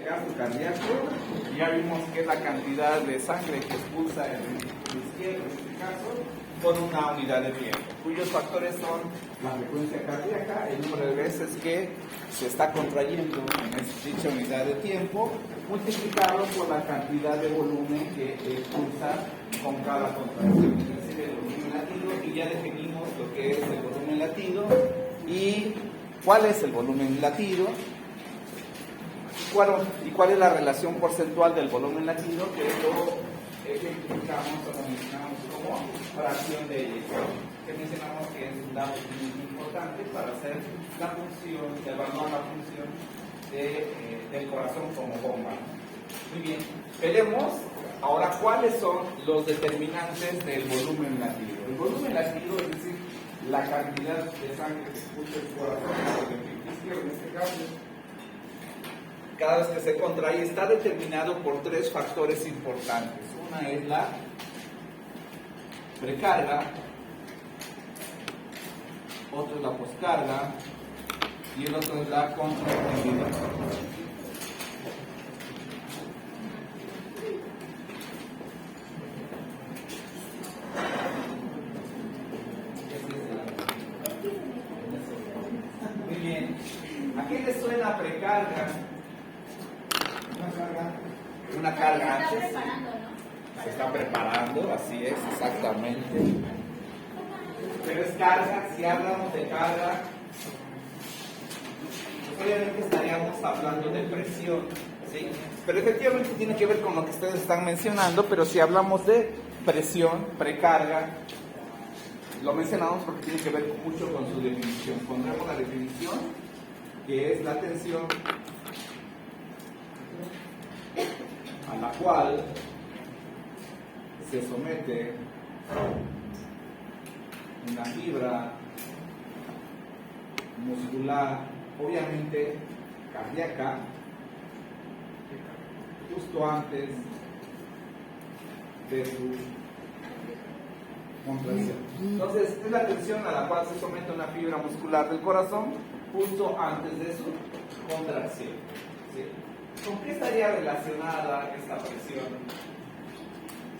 Gasto cardíaco, ya vimos que es la cantidad de sangre que expulsa el ventrículo izquierdo, en este caso, con una unidad de tiempo, cuyos factores son la frecuencia cardíaca, el número de veces que se está contrayendo en dicha unidad de tiempo, multiplicado por la cantidad de volumen que expulsa con cada contracción, es decir, el volumen latido, y ya definimos lo que es el volumen latido y cuál es el volumen latido. ¿Y cuál es la relación porcentual del volumen latido? Que lo ejemplificamos o lo mencionamos como fracción de eyección, que mencionamos que es un dato muy importante para hacer la función, evaluar la función del corazón como bomba. Muy bien, veremos ahora cuáles son los determinantes del volumen latido. El volumen latido, es decir, la cantidad de sangre que expulsa el corazón, el ventrículo izquierdo en este caso, cada vez que se contrae, está determinado por tres factores importantes. Una es la precarga, otro es la poscarga y el otro es la contractividad. Muy bien. ¿A qué le suena precarga? Una carga antes. Se está preparando, así es, exactamente. Pero es carga, si hablamos de carga, pues obviamente estaríamos hablando de presión, ¿sí? Pero efectivamente tiene que ver con lo que ustedes están mencionando, pero si hablamos de presión, precarga, lo mencionamos porque tiene que ver mucho con su definición. Pondremos la definición, que es la tensión a la cual se somete una fibra muscular, obviamente cardíaca, justo antes de su contracción. Entonces, es la tensión a la cual se somete una fibra muscular del corazón justo antes de su contracción, ¿sí? ¿Con qué estaría relacionada esta presión?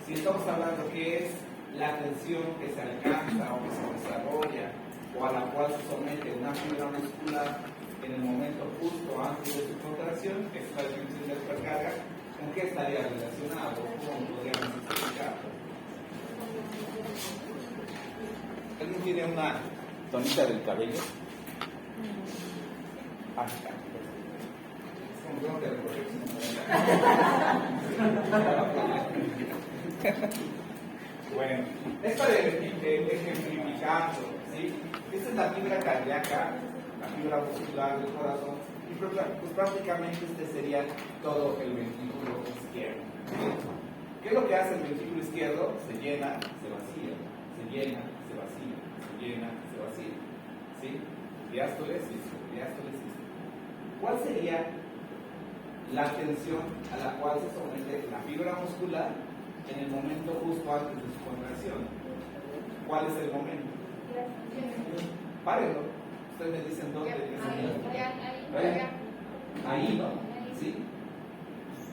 Si estamos hablando que es la tensión que se alcanza o que se desarrolla o a la cual se somete una fibra muscular en el momento justo antes de su contracción, que es la definición de precarga, ¿con qué estaría relacionado? ¿Cómo podríamos explicarlo? ¿Alguien tiene una tonita del cabello? Acá. Bueno, es para ejemplificarlo, ¿sí? Esta es la fibra cardíaca, la fibra muscular del corazón, y pues prácticamente este sería todo el ventrículo izquierdo, ¿sí? ¿Qué es lo que hace el ventrículo izquierdo? Se llena, se vacía, se llena, se vacía, se llena, se vacía, ¿sí? Diástole, sístole, diástole, sístole. ¿Cuál sería la tensión a la cual se somete la fibra muscular en el momento justo antes de su contracción? ¿Cuál es el momento? Párenlo. Ustedes me dicen dónde. Ahí, ¿no? ¿Sí?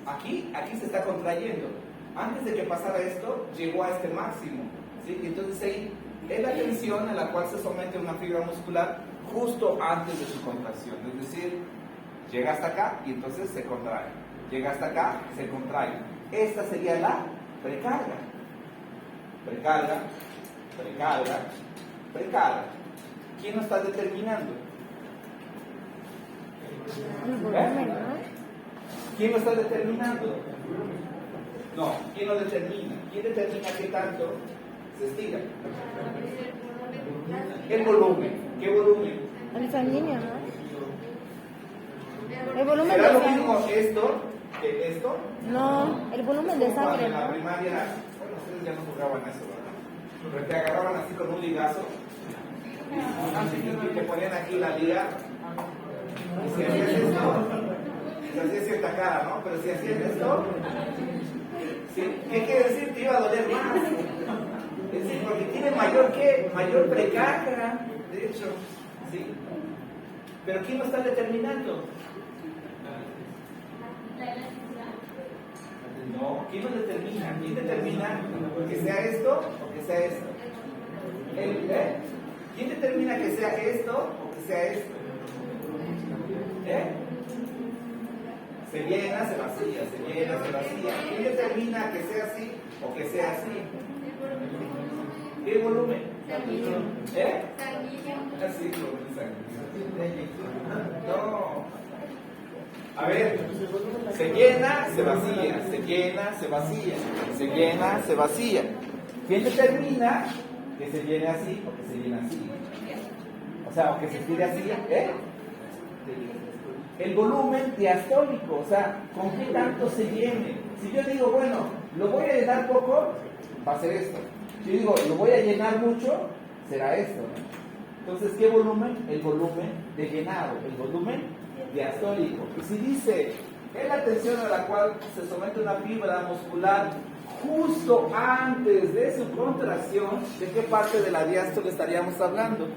Aquí se está contrayendo. Antes de que pasara esto, llegó a este máximo, ¿sí? Entonces ahí es la tensión a la cual se somete una fibra muscular justo antes de su contracción. Es decir, llega hasta acá y entonces se contrae. Llega hasta acá, se contrae. Esta sería la precarga. Precarga, precarga, precarga. ¿Quién lo está determinando? ¿Quién lo está determinando? No, ¿quién lo determina? ¿Quién determina qué tanto se estira? El volumen. ¿Qué volumen? El sanguíneo, ¿no? El volumen ¿Será de lo sangre. mismo esto que esto? No, el volumen de Cuando sangre, en la ¿no? primaria, bueno, ustedes ya no jugaban eso, ¿verdad? Pero te agarraban así con un ligazo y te ponían aquí la liga. Y si hacías esto, se hacía cierta cara, ¿no? Pero si hacías esto, ¿sí? ¿Qué quiere decir? Te iba a doler más. Es decir, porque tiene mayor precarga, de hecho, ¿sí? Pero ¿quién lo está determinando? ¿Quién lo determina? ¿Quién determina que sea esto o que sea esto? ¿Quién determina que sea esto o que sea esto? Se llena, se vacía, se llena, se vacía. ¿Quién determina que sea así o que sea así? ¿Qué volumen? Así, no. A ver, se llena, se vacía, se llena, se vacía, se llena, se vacía. ¿Quién determina que se llene así o que se llene así? O sea, o que se estire así, El volumen diastólico, o sea, ¿con qué tanto se llene? Si yo digo, bueno, lo voy a llenar poco, va a ser esto. Si yo digo, lo voy a llenar mucho, será esto, ¿no? Entonces, ¿qué volumen? El volumen de llenado, el volumen diastólico. Y si dice, es la tensión a la cual se somete una fibra muscular justo antes de su contracción, ¿de qué parte de la diástole estaríamos hablando?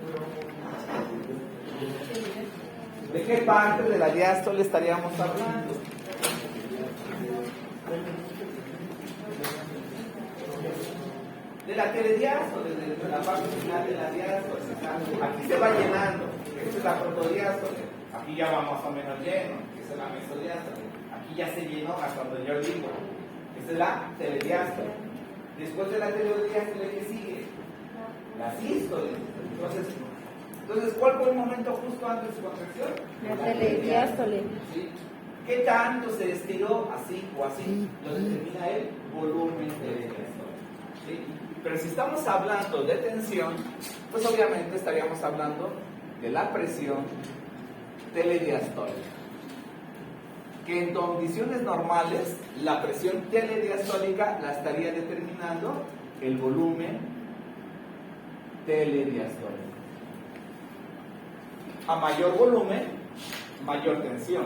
¿De qué parte de la diástole estaríamos hablando? De la telediástole, de la parte final de la diástole. Aquí se va llenando. Esta es la protodiástole. Aquí ya va más o menos lleno. Esta es la mesodiástole. Aquí ya se llenó hasta donde yo digo. Esta es la telediástole. Después de la telediástole, ¿qué sigue? La sístole. Entonces, ¿cuál fue el momento justo antes de su contracción? La telediástole. ¿Sí? ¿Qué tanto se estiró así o así? Lo determina el volumen telediástole. ¿Sí? Pero si estamos hablando de tensión, pues obviamente estaríamos hablando de la presión telediastólica. Que en condiciones normales, la presión telediastólica la estaría determinando el volumen telediastólico. A mayor volumen, mayor tensión.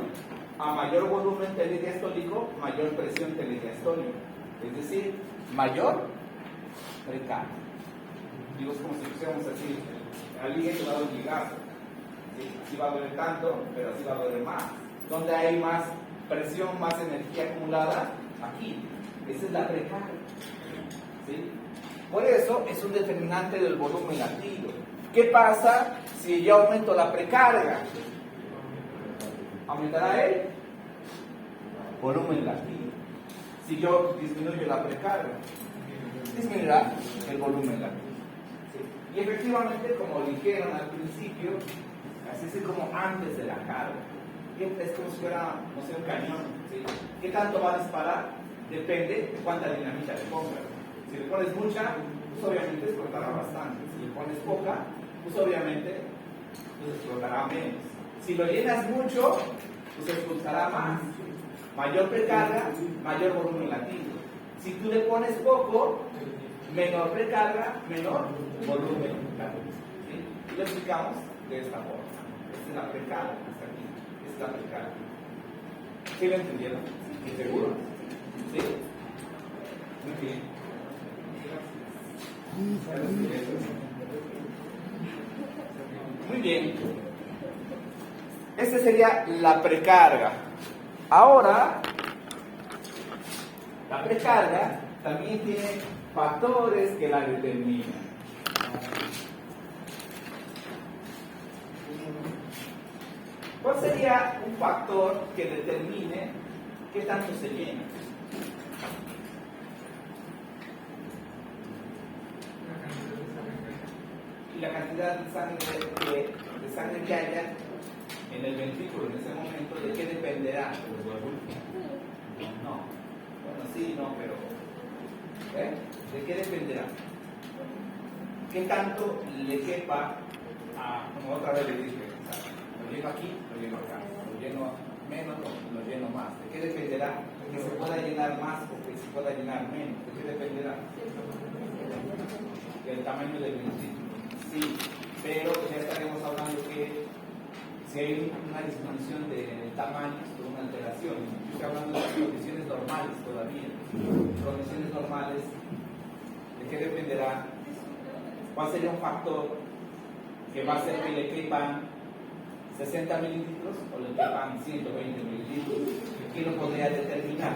A mayor volumen telediastólico, mayor presión telediastólica. Es decir, mayor precarga. Digo, es como si pusiéramos así, alguien que va a dar un ligazo. ¿Sí? Así va a doler tanto, pero así va a doler más. ¿Dónde hay más presión, más energía acumulada? Aquí. Esa es la precarga. ¿Sí? Por eso es un determinante del volumen latido. ¿Qué pasa si yo aumento la precarga? ¿Aumentará el volumen latido? Si yo disminuyo la precarga, disminuirá el volumen latido. ¿Sí? Y efectivamente, como dijeron al principio, así es como antes de la carga. Es como si fuera, no sé, un cañón. ¿Sí? ¿Qué tanto va a disparar? Depende de cuánta dinamita le pongas. Si le pones mucha, pues obviamente explotará bastante. Si le pones poca, pues obviamente pues explotará menos. Si lo llenas mucho, pues explotará más. Mayor precarga, mayor volumen latido. Si tú le pones poco, menor precarga, menor volumen latido. ¿Sí? Y lo explicamos de esta forma. Esta es la precarga, hasta aquí. Esta es la precarga. ¿Sí lo entendieron? ¿Sí? ¿Seguro? ¿Sí? Muy bien. Muy bien. Esta sería la precarga. Ahora, la precarga también tiene factores que la determinan. ¿Cuál sería un factor que determine qué tanto se llena? Y la cantidad de sangre que haya en el ventrículo en ese momento, ¿de qué dependerá? No. Bueno, sí, no, pero ¿de qué dependerá? ¿Qué tanto le quepa como otra vez le dije, lo lleno aquí, lo lleno acá, lo lleno menos, lo lleno más? ¿De qué dependerá? Que se pueda llenar más o que se pueda llenar menos. ¿De qué dependerá? Del tamaño del ventrículo. Sí, pero ya estaremos hablando que si hay una disminución de tamaño, por una alteración. Yo estoy hablando de las condiciones normales todavía. Condiciones normales, ¿de qué dependerá? ¿Cuál sería un factor que va a hacer que le quepan 60 mililitros o le quepan 120 mililitros? ¿Quién lo podría determinar?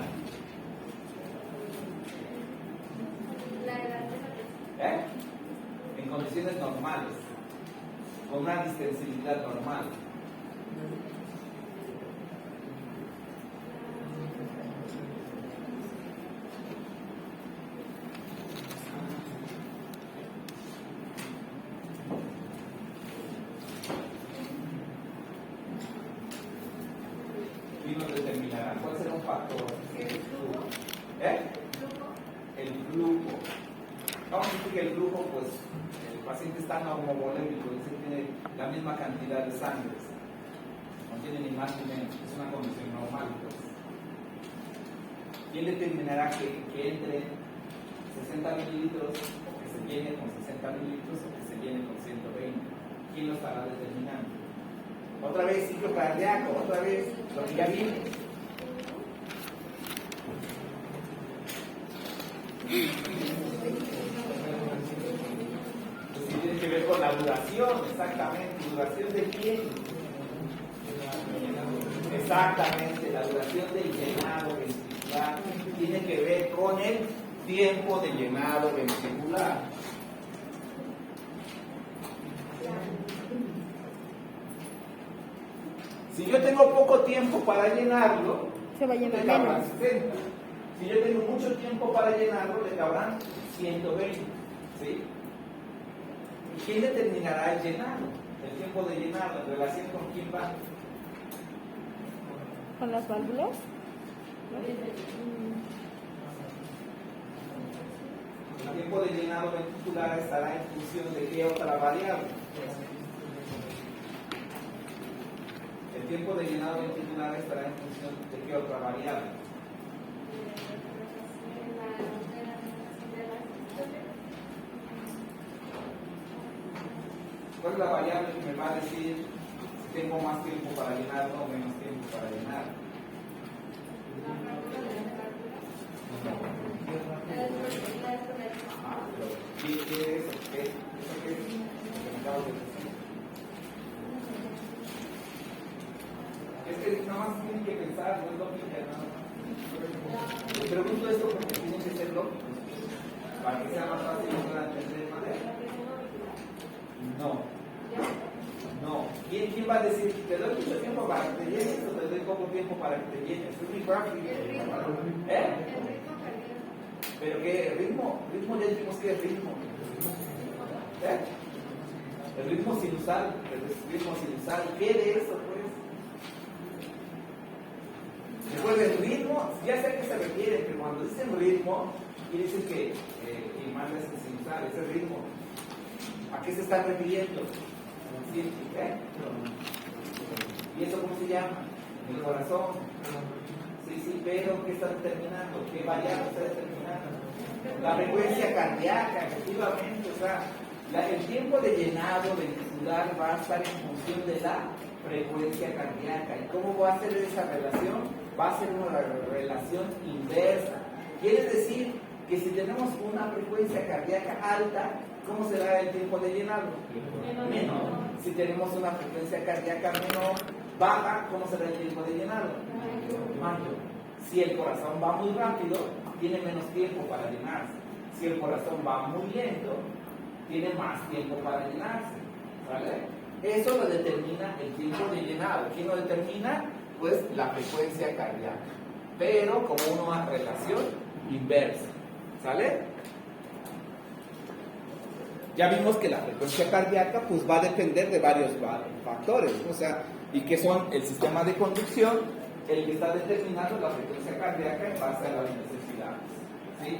condiciones normales, con una distensibilidad normal. Y nos determinará cuál será un factor. El flujo. Vamos a decir que el flujo, pues, el paciente está normovolémico, es decir, tiene la misma cantidad de sangre, no tiene ni más ni menos, es una condición normal, pues. ¿Quién determinará que entre 60 mililitros o que se llene con 60 mililitros o que se llene con 120? ¿Quién lo estará determinando? Otra vez ciclo cardíaco, otra vez lo que ya vimos. Pues sí, tiene que ver con la duración, exactamente. ¿Duración de quién? Exactamente, la duración del llenado ventricular tiene que ver con el tiempo de llenado ventricular. Si yo tengo poco tiempo para llenarlo, Se va a llenar le cabrán menos. 60. Si yo tengo mucho tiempo para llenarlo, le cabrán 120. ¿Sí? ¿Y quién determinará el llenado? El tiempo de llenado, en relación con quién va. ¿Con las válvulas? El tiempo de llenado ventricular estará en función de qué otra variable. El tiempo de llenado ventricular estará en función de qué otra variable. ¿Cuál es la variable que me va a decir si tengo más tiempo para llenarlo o menos tiempo para llenarlo? ¿Qué es eso? ¿Qué es? ¿Eso qué es? Lo que me acabo de decir. Es que nada más tienen que pensar, no es lógica, nada más. Les pregunto esto porque tienen que ser lógicos, para que sea más fácil y puedan entender de manera. No. ¿Quién va a decir, te doy mucho tiempo para que te llenes o te doy poco tiempo para que te llenes? Es muy fácil. ¿Pero qué? ¿Ritmo? ¿Ritmo? Ya dijimos que es ritmo. El ritmo sinusal. ¿Qué de eso, pues? Después del ritmo, ya sé a qué se refiere, pero cuando dicen ritmo, quiere decir que más es sinusal, es el ritmo. ¿A qué se están refiriendo? ¿Y eso cómo se llama? El corazón. Sí, pero ¿qué está determinando? ¿Qué variable está determinando? La frecuencia cardíaca, efectivamente. O sea, el tiempo de llenado ventricular va a estar en función de la frecuencia cardíaca. ¿Y cómo va a ser esa relación? Va a ser una relación inversa. Quiere decir que si tenemos una frecuencia cardíaca alta, ¿cómo será el tiempo de llenado? Menor. Si tenemos una frecuencia cardíaca menor, baja, ¿cómo será el tiempo de llenado? Mayor. Si el corazón va muy rápido, tiene menos tiempo para llenarse. Si el corazón va muy lento, tiene más tiempo para llenarse. ¿Vale? Eso lo determina el tiempo de llenado. ¿Quién lo determina? Pues la frecuencia cardíaca. Pero como una relación inversa. ¿Sale? Ya vimos que la frecuencia cardíaca pues va a depender de varios factores, o sea, y que son el sistema de conducción, el que está determinando la frecuencia cardíaca en base a las necesidades. ¿Sí?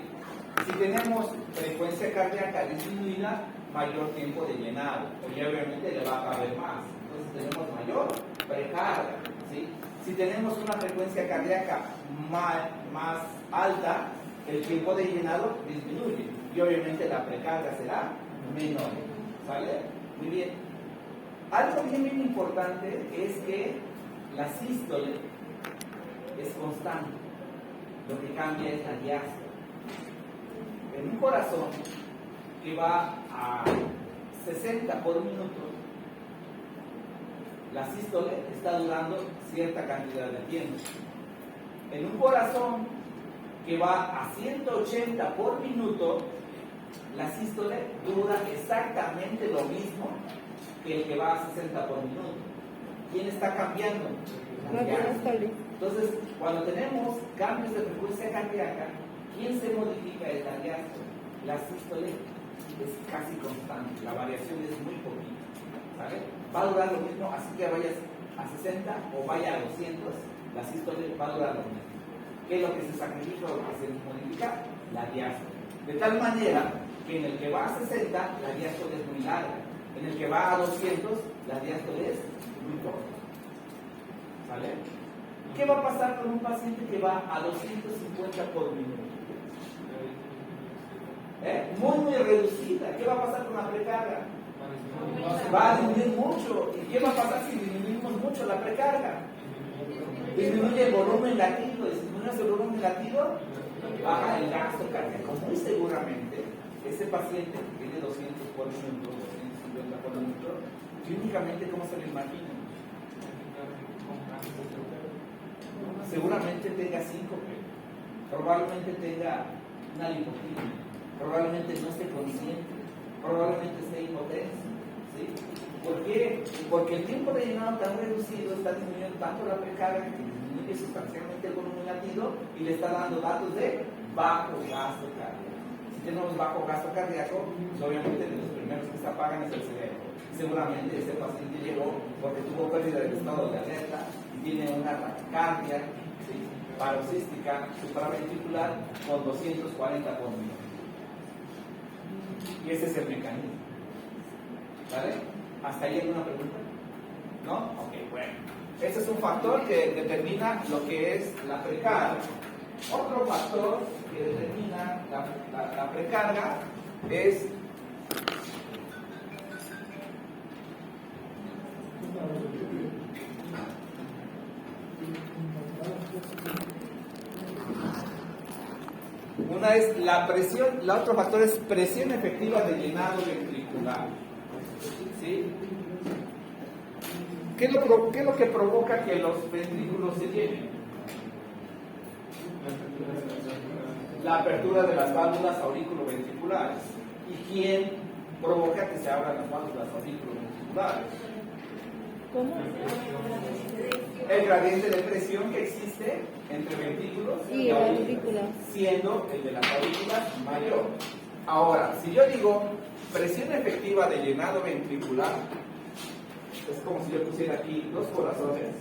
Si tenemos frecuencia cardíaca disminuida, mayor tiempo de llenado, y obviamente le va a caber más, entonces tenemos mayor precarga. ¿Sí? Si tenemos una frecuencia cardíaca más alta, el tiempo de llenado disminuye, y obviamente la precarga será menor. ¿Vale? Muy bien. Algo bien importante es que la sístole es constante. Lo que cambia es la diástole. En un corazón que va a 60 por minuto, la sístole está durando cierta cantidad de tiempo. En un corazón que va a 180 por minuto, la sístole dura exactamente lo mismo que el que va a 60 por minuto. ¿Quién está cambiando? La diástole. Entonces, cuando tenemos cambios de frecuencia cardíaca, ¿quién se modifica? Es la diástole. La sístole es casi constante, la variación es muy poquita, ¿vale? Va a durar lo mismo, así que vayas a 60 o vaya a 200, la sístole va a durar lo mismo. ¿Qué es lo que se sacrifica o lo que se modifica? La diástole. De tal manera que en el que va a 60, la diástole es muy larga. En el que va a 200, la diástole es muy corta. ¿Vale? ¿Qué va a pasar con un paciente que va a 250 por minuto? Muy reducida. ¿Qué va a pasar con la precarga? Va a disminuir mucho. ¿Y qué va a pasar si disminuimos mucho la precarga? Disminuye el volumen latido. Disminuye el volumen latido, baja el gasto cardíaco. Muy seguramente, ese paciente que tiene 200 por minuto, 250 por minuto, clínicamente, ¿cómo se lo imagina? Seguramente tenga síncope, probablemente tenga una lipotimia, probablemente no esté consciente, probablemente esté hipotenso. ¿Sí? ¿Por qué? Porque el tiempo de llenado tan reducido está disminuyendo tanto la precarga que disminuye sustancialmente el volumen latido y le está dando datos de bajo gasto cardíaco. Si tenemos bajo gasto cardíaco, pues obviamente de los primeros que se apagan es el cerebro. Seguramente ese paciente llegó porque tuvo pérdida del estado de alerta y tiene una taquicardia, ¿sí?, paroxística supraventricular con 240 por minuto. Y ese es el mecanismo. ¿Vale? ¿Hasta ahí alguna pregunta? ¿No? Ok, bueno. Ese es un factor que determina lo que es la precarga. Otro factor que determina la precarga es una es la presión, la otro factor es presión efectiva de llenado ventricular. ¿Sí? ¿Qué es lo que provoca que los ventrículos se llenen? La apertura de las válvulas auriculoventriculares. ¿Y quién provoca que se abran las válvulas auriculoventriculares? ¿Cómo? El gradiente de presión que existe entre ventrículos y aurículas, siendo el de las aurículas mayor. Ahora, si yo digo presión efectiva de llenado ventricular, es como si yo pusiera aquí dos corazones,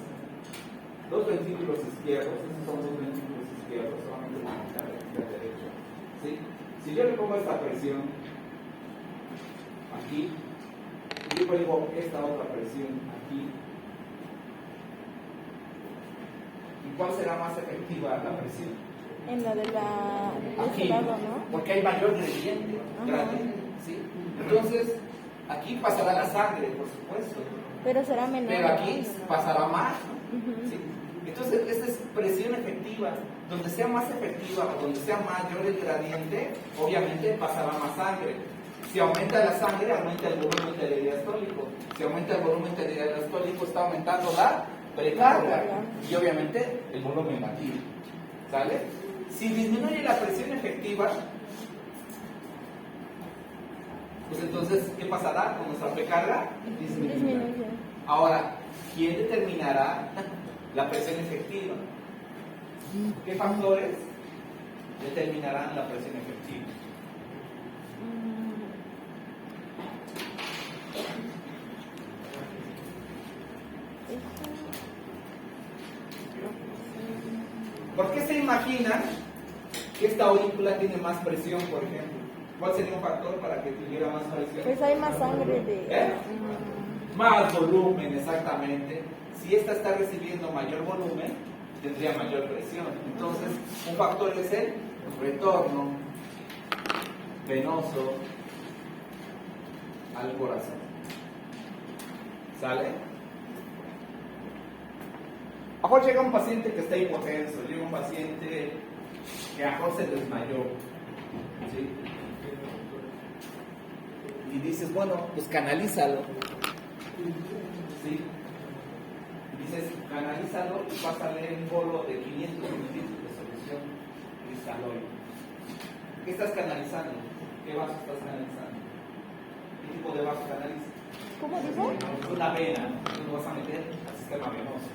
dos ventrículos izquierdos, estos son dos ventrículos izquierdos, solamente la mitad del derecho. ¿Sí? Si yo le pongo esta presión aquí, y yo pongo esta otra presión aquí, ¿y cuál será más efectiva la presión? En la de aquí, este lado, ¿no? porque hay mayor gradiente, ¿sí? Entonces, aquí pasará la sangre, por supuesto. Pero será menor. Pero aquí pasará más, ¿no? Uh-huh. ¿Sí? Entonces, esta es presión efectiva. Donde sea más efectiva o donde sea mayor el gradiente, obviamente pasará más sangre. Si aumenta la sangre, aumenta el volumen telediastólico. Si aumenta el volumen telediastólico, está aumentando la precarga y obviamente el volumen latido. ¿Sale? Si disminuye la presión efectiva, pues entonces, ¿qué pasará con nuestra precarga? Disminuye. Ahora, ¿quién determinará la presión efectiva? ¿Qué factores determinarán la presión efectiva? ¿Por qué se imagina que esta aurícula tiene más presión, por ejemplo? ¿Cuál sería un factor para que tuviera más presión? Pues hay más sangre de... Más volumen, exactamente. Si esta está recibiendo mayor volumen, tendría mayor presión. Entonces, un factor es el retorno venoso al corazón. ¿Sale? A lo mejor llega un paciente que está hipotenso, llega un paciente que a lo mejor se desmayó, ¿sí? Y dices, bueno, pues canalízalo, ¿sí? Dices, canalízalo y pásale un bolo de 500 mililitros de solución cristalóide. ¿Qué estás canalizando? ¿Qué vaso estás canalizando? ¿Qué tipo de vaso canalizas? ¿Cómo dice? Una vena, tú lo vas a meter al sistema venoso.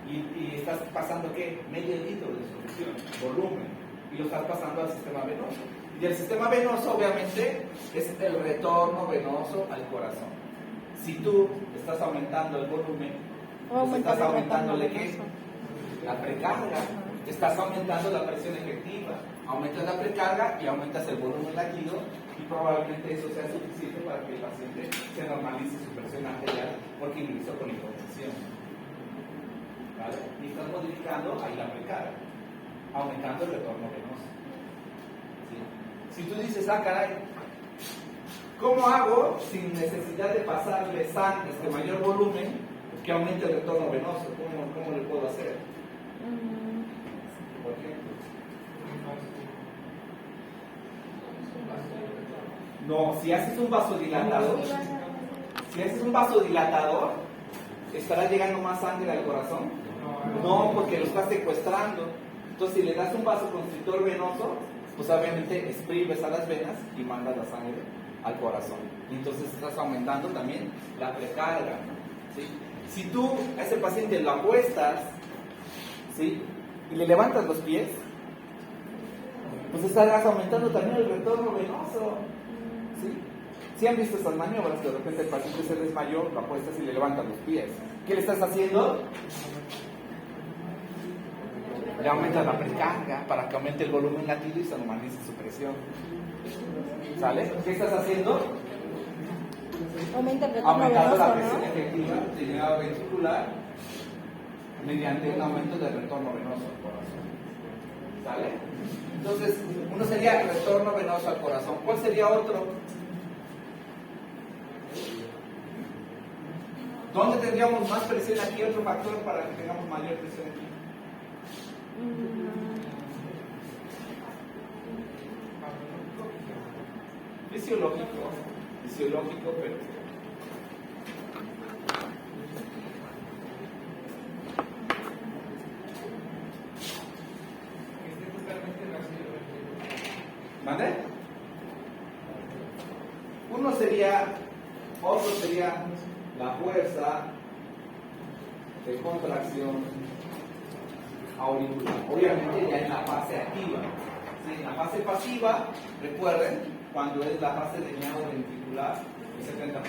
Y estás pasando ¿qué? Medio litro de solución, volumen, y lo estás pasando al sistema venoso. Y el sistema venoso obviamente es el retorno venoso al corazón. Si tú estás aumentando el volumen, pues estás aumentándole ¿qué? La precarga. Estás aumentando la presión efectiva, aumentas la precarga y aumentas el volumen latido, y probablemente eso sea suficiente para que el paciente se normalice su presión arterial porque ingresó con hipotensión. ¿Vale? Y estás modificando ahí la precarga, aumentando el retorno venoso. ¿Sí? Si tú dices, ah, caray, ¿cómo hago sin necesidad de pasarle sangre de mayor volumen que aumente el retorno venoso? ¿Cómo le puedo hacer? Por ejemplo. No, si haces un vasodilatador, ¿estará llegando más sangre al corazón? No, porque lo estás secuestrando. Entonces, si le das un vasoconstrictor venoso, pues obviamente exprimes a las venas y mandas la sangre al corazón. Y entonces estás aumentando también la precarga. ¿Sí? Si tú a ese paciente lo acuestas, ¿sí?, y le levantas los pies, pues estarás aumentando también el retorno venoso. ¿Sí? Si han visto estas maniobras que de repente el paciente se desmayó, lo apuestas y le levantas los pies. ¿Qué le estás haciendo? Le aumentas la precarga para que aumente el volumen latido y se normalice su presión. ¿Sale? ¿Qué estás haciendo? Aumenta el retorno Aumentando la venoso, presión ¿no? efectiva del llenado ventricular mediante un aumento del retorno venoso al corazón. ¿Sale? Entonces, uno sería el retorno venoso al corazón. ¿Cuál sería otro? ¿Dónde tendríamos más presión aquí? Otro factor para que tengamos mayor presión aquí. Fisiológico, pero ¿mande? Otro sería la fuerza de contracción auricular. Obviamente ya en la fase activa. ¿Sí? En la fase pasiva, recuerden, cuando es la fase de llenado ventricular, el 70%.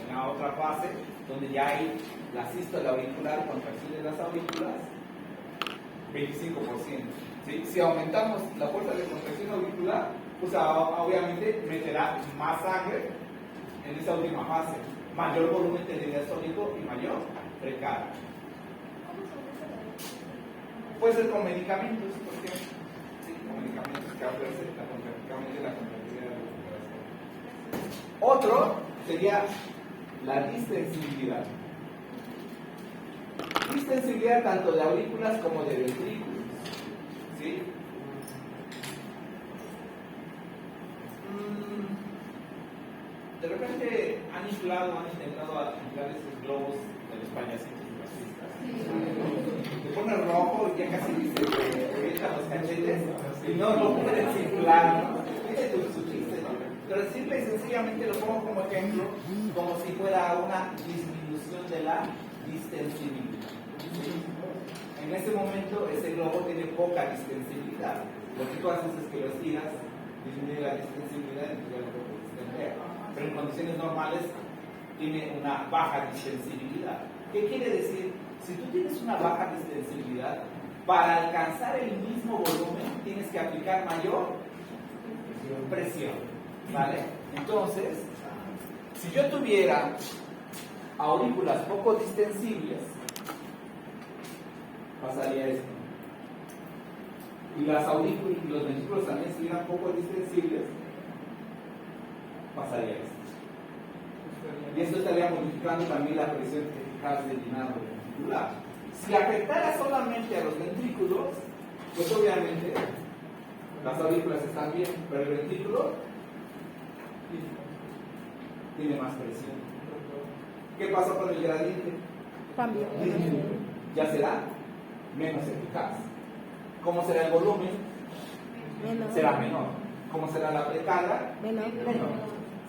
En la otra fase, donde ya hay la sístole auricular, contracción de las aurículas, 25%. ¿Sí? Si aumentamos la fuerza de contracción auricular, pues obviamente meterá más sangre en esa última fase, mayor volumen de diastólico y mayor precarga. Puede ser con medicamentos, por ejemplo. Sí, con medicamentos que ofrecen la contractividad de la recuperación. Otro sería la distensibilidad. Distensibilidad tanto de aurículas como de ventrículos. ¿Sí? De repente han intentado inflar esos globos de los payasitos racistas. Se pone rojo y ya casi se revientan los cachetes y no lo pueden inflar, ¿no? Ese es su chiste, ¿no? Pero simple y sencillamente lo pongo como ejemplo, como si fuera una disminución de la distensibilidad. ¿Sí? En ese momento ese globo tiene poca distensibilidad. Lo que tú haces es que lo estiras, disminuye la distensibilidad y ya lo puedes distender. Pero en condiciones normales tiene una baja distensibilidad. ¿Qué quiere decir? Si tú tienes una baja distensibilidad, para alcanzar el mismo volumen tienes que aplicar mayor presión. ¿Vale? Entonces, si yo tuviera aurículas poco distensibles, pasaría esto. Y las aurículas y los ventrículos también estuvieran poco distensibles, pasaría esto. Y esto estaría modificando también la presión eficaz del llenado ventricular. Si afectara solamente a los ventrículos, pues obviamente las aurículas están bien, pero el ventrículo tiene más presión. ¿Qué pasa con el gradiente? Cambio. Ya será menos eficaz. ¿Cómo será el volumen? Menor. Será menor. ¿Cómo será la precarga? Menor.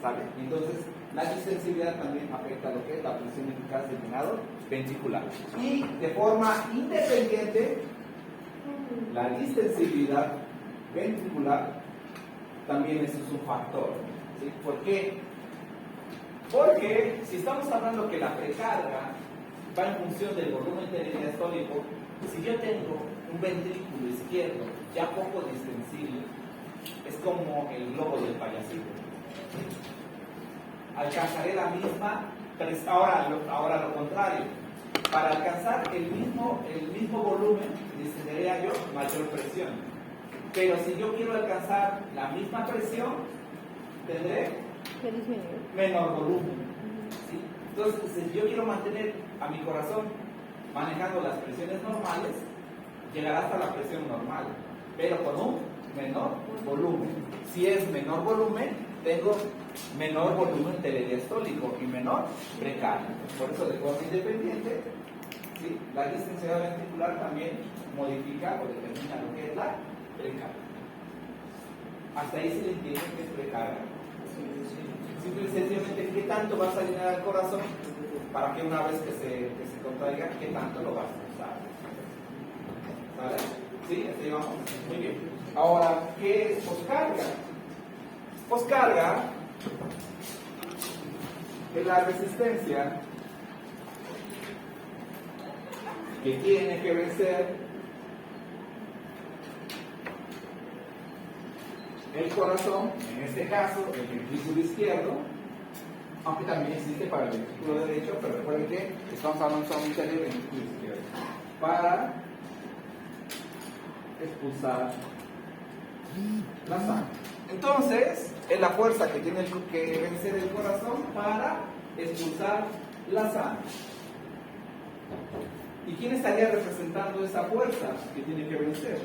¿Sale? Entonces, la distensibilidad también afecta lo que es la presión eficaz del venado ventricular. Y de forma independiente, la distensibilidad ventricular también es un factor. ¿Sí? ¿Por qué? Porque si estamos hablando que la precarga va en función del volumen diastólico, si yo tengo un ventrículo izquierdo ya poco distensible, es como el globo del payasito. Alcanzaré la misma, ahora lo contrario. Para alcanzar el mismo volumen, necesitaría yo mayor presión. Pero si yo quiero alcanzar la misma presión, tendré menor volumen. ¿Sí? Entonces, si yo quiero mantener a mi corazón manejando las presiones normales, llegará hasta la presión normal, pero con un menor volumen. Si es menor volumen, tengo menor volumen telediastólico y menor precarga. Por eso, de forma independiente, ¿sí? La distensibilidad ventricular también modifica o determina lo que es la precarga. Hasta ahí se le entiende que es precarga. Simple y sencillamente, ¿qué tanto vas a llenar al corazón para que una vez que se contraiga, qué tanto lo vas a usar? ¿Vale? ¿Sí? Así vamos. Muy bien. Ahora, ¿qué es poscarga? Poscarga es la resistencia que tiene que vencer el corazón, en este caso el ventrículo izquierdo, aunque también existe para el ventrículo derecho, pero recuerden que estamos hablando solamente del ventrículo izquierdo, para expulsar la sangre. Entonces, es la fuerza que tiene que vencer el corazón para expulsar la sangre. ¿Y quién estaría representando esa fuerza que tiene que vencer?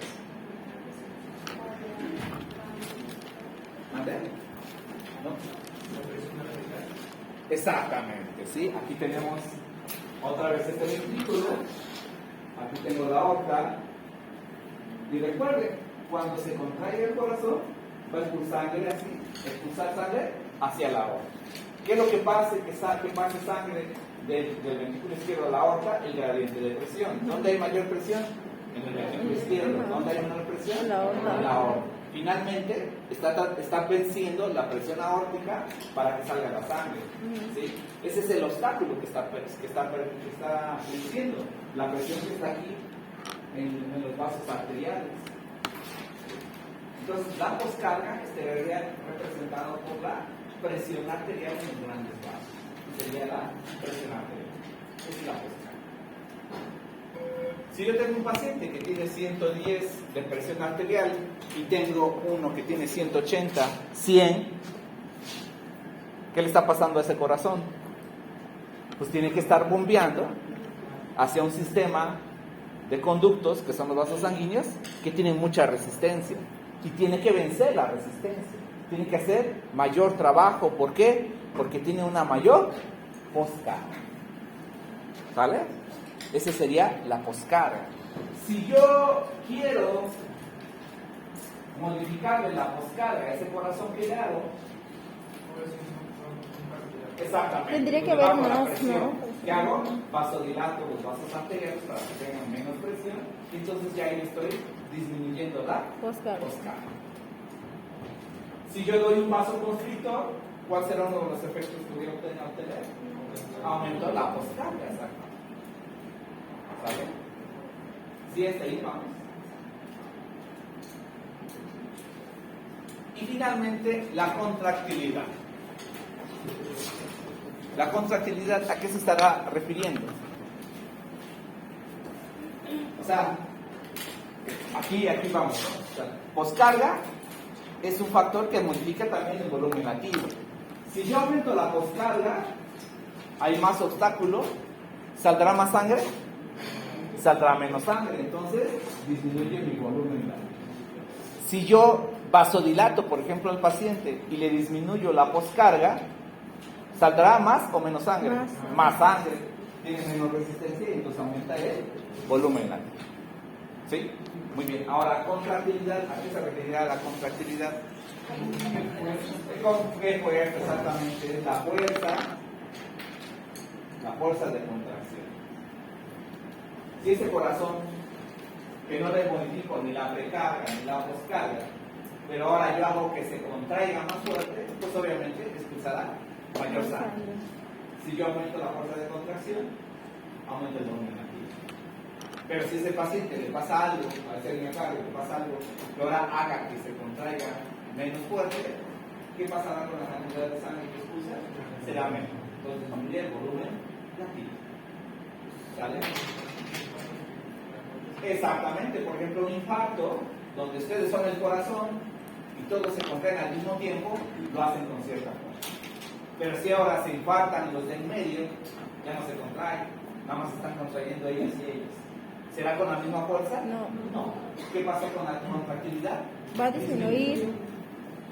¿Mande? ¿No? Exactamente, ¿sí? Aquí tenemos otra vez este ventrículo, aquí tengo la aorta, y recuerde, cuando se contrae el corazón, va a expulsar sangre hacia la aorta. ¿Qué es lo que pasa? Que pase sangre del ventrículo izquierdo a la aorta, el gradiente de presión. ¿Dónde hay mayor presión? En el ventrículo izquierdo. ¿Dónde hay menor presión? En la aorta. Finalmente, está venciendo la presión aórtica para que salga la sangre. ¿Sí? Ese es el obstáculo que está venciendo, la presión que está aquí en los vasos arteriales. Entonces, la poscarga estaría representada por la presión arterial en los grandes vasos. Sería la presión arterial. Esa es la poscarga. Si yo tengo un paciente que tiene 110 de presión arterial y tengo uno que tiene 180, 100, ¿qué le está pasando a ese corazón? Pues tiene que estar bombeando hacia un sistema de conductos, que son los vasos sanguíneos, que tienen mucha resistencia. Y tiene que vencer la resistencia. Tiene que hacer mayor trabajo. ¿Por qué? Porque tiene una mayor poscarga. ¿Vale? Esa sería la poscarga. Si yo quiero modificarle la poscarga a ese corazón, ¿qué le hago? Exactamente. Tendría que haber más, presión. ¿no? ¿Qué hago? Vasodilato los vasos arteriales para que tengan menos presión. Y entonces ya ahí estoy disminuyendo la poscarga. Si yo doy un vasoconstrictor, ¿cuál será uno de los efectos que voy a obtener? Aumento la poscarga, exactamente. ¿Vale? Sí, hasta ahí vamos. Y finalmente, la contractilidad. La contractilidad, ¿a qué se estará refiriendo? O sea, aquí vamos, ¿no? O sea, poscarga es un factor que modifica también el volumen latido. Si yo aumento la poscarga, hay más obstáculo, ¿saldrá más sangre? Saldrá menos sangre, entonces disminuye mi volumen latido. Si yo vasodilato, por ejemplo, al paciente y le disminuyo la poscarga, ¿saldrá más o menos sangre? Más sangre, tiene menos resistencia y entonces aumenta el volumen latido. ¿Sí? Muy bien. Ahora, contractilidad, ¿a qué se referirá la contractilidad? ¿Con qué fuerza exactamente? Es la fuerza de contracción. Si ese corazón, que no le modifico ni la precarga ni la poscarga, pero ahora yo hago que se contraiga más fuerte, pues obviamente expulsará mayor sangre. Si yo aumento la fuerza de contracción, aumenta el volumen activo. Pero si a ese paciente le pasa algo, al ser miocardio, le pasa algo que ahora haga que se contraiga menos fuerte, ¿qué pasará con la cantidad de sangre que expulsa? Será menos. Entonces disminuye el volumen latido. ¿Sale? Exactamente. Por ejemplo, un infarto, donde ustedes son el corazón y todos se contraen al mismo tiempo, lo hacen con cierta fuerza. Pero si ahora se infartan los de en medio, ya no se contraen, nada más están contrayendo ellos y ellos. ¿Será con la misma fuerza? No. ¿Qué pasa con la contractilidad? Va a disminuir.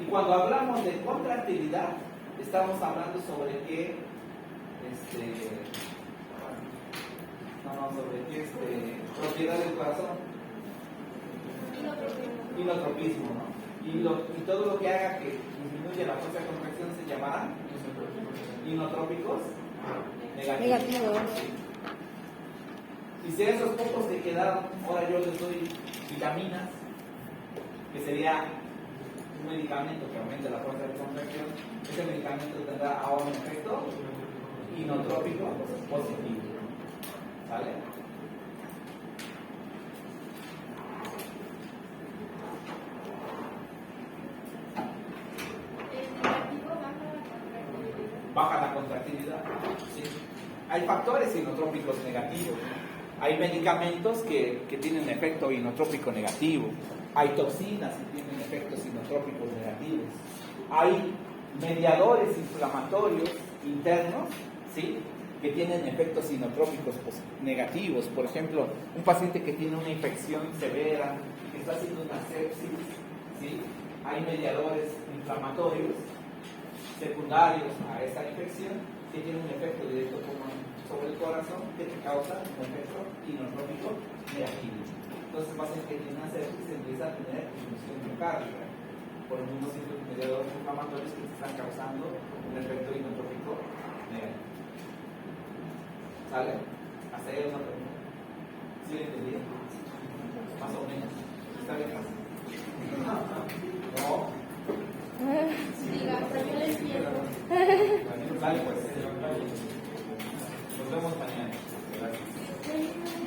Y cuando hablamos de contractilidad, estamos hablando sobre qué, propiedad del corazón. Inotropismo, ¿no? Y todo lo que haga que disminuya la fuerza de contracción se llamará inotrópicos negativos. Y si a esos pocos que quedaron, ahora yo les doy vitaminas, que sería un medicamento que aumente la fuerza de contracción, ese medicamento tendrá ahora un efecto inotrópico positivo. ¿Vale? Baja la contractilidad. ¿Sí? Hay factores inotrópicos negativos. Hay medicamentos que tienen efecto inotrópico negativo. Hay toxinas que tienen efectos inotrópicos negativos. Hay mediadores inflamatorios internos, ¿sí?, que tienen efectos inotrópicos negativos. Por ejemplo, un paciente que tiene una infección severa, que está haciendo una sepsis, ¿sí?, hay mediadores inflamatorios secundarios a esa infección que tienen un efecto directo sobre el corazón que te causa un efecto inotrópico negativo. Entonces, el paciente que tiene una sepsis empieza a tener disminución miocárdica por los mismos mediadores inflamatorios que te están causando un efecto inotrópico negativo. ¿Sale? Hasta ahí una pregunta. ¿Sí lo entendí? Más o menos. ¿Está bien fácil? No. Diga, pero yo le entiendo. Vale, pues.